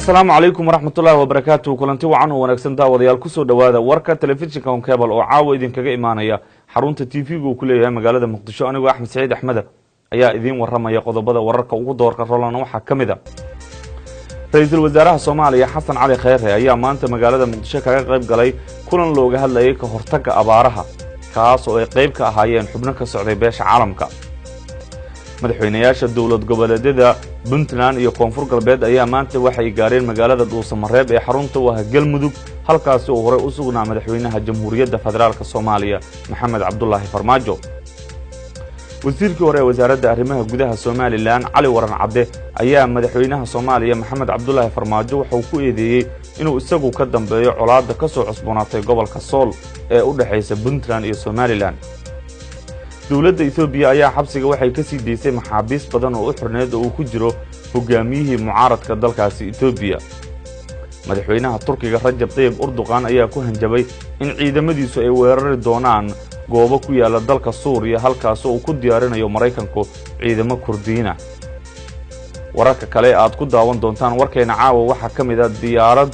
السلام عليكم ورحمة الله وبركاته. كلنتي وعنه ونكسن داوديال كسو دوادا وركا تلفزيون كون كابل oo caawa idin kaga imaanaya xarunta TV-ga uu ku leeyahay magaalada Muqdisho. Anigu Axmed Saciid Axmed ayaa idin waramaya qodobada wararka ugu doorka rolana waxa kamid ah Ra'iisul Wasaaraha Soomaaliya Xasan Cali Khayre ayaa maanta magaalada Muqdisho kaga qayb galay kulan looga hadlayay ka hortagga abaaraha kaas oo ay qayb ka ahaayeen xubno ka socday beesha caalamka. madaxweynayaasha dawlad goboleedyada Puntland iyo Koonfur Galbeed ayaa maanta waxay gaareen magaalada Dhuusamareeb ee xarunta u ah Galmudug halkaas oo hore u sugnaa madaxweynaha Jamhuuriyadda Federaalka Soomaaliya Maxamed Cabdullaahi Farmaajo. wasiirkii hore ee wasaaradda arrimaha gudaha Soomaaliland Cali Waran Cabde ayaa madaxweynaha Soomaaliya Maxamed Cabdullaahi Farmaajo waxa uu ku eedeeyay inuu isagu ka dambeeyo colaadda ka soo cusboonaatay gobolka Sool ee u dhaxaysa Puntland iyo Somaliland. dawladda Itoobiya ayaa xabsiga waxay ka sii deysay maxaabiis badan oo u xirneed oo ku jiro hogaamiyihii mucaaradka dalkaasi Itoobiya. madaxweynaha Turkiga Rajab Tayyip Erdogan ayaa ku hanjabay in ciidamadiisu ay weerari doonaan goobo ku yaala dalka Suuriya halkaas oo uu ku diyaarinayo Mareykanku ciidamo Kurdiina. wararka kale aad ku daawan doontaan warkeena caawa waxa kamid ah diyaarad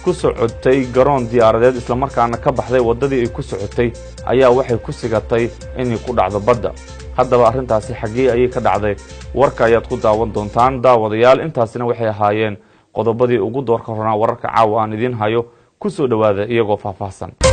ku socotay garoon diyaaradeed isla markaana ka baxday wadadii ay ku socotay ayaa waxay ku sigatay inay ku dhacdo badda. haddaba arrintaasi xagee ayay ka dhacday warka ayaad ku daawan doontaan daawadayaal. intaasina waxay ahaayeen qodobadii ugu doorka roonaa wararka caawa aan idin hayo ku soo dhawaada iyagoo faahfaahsan.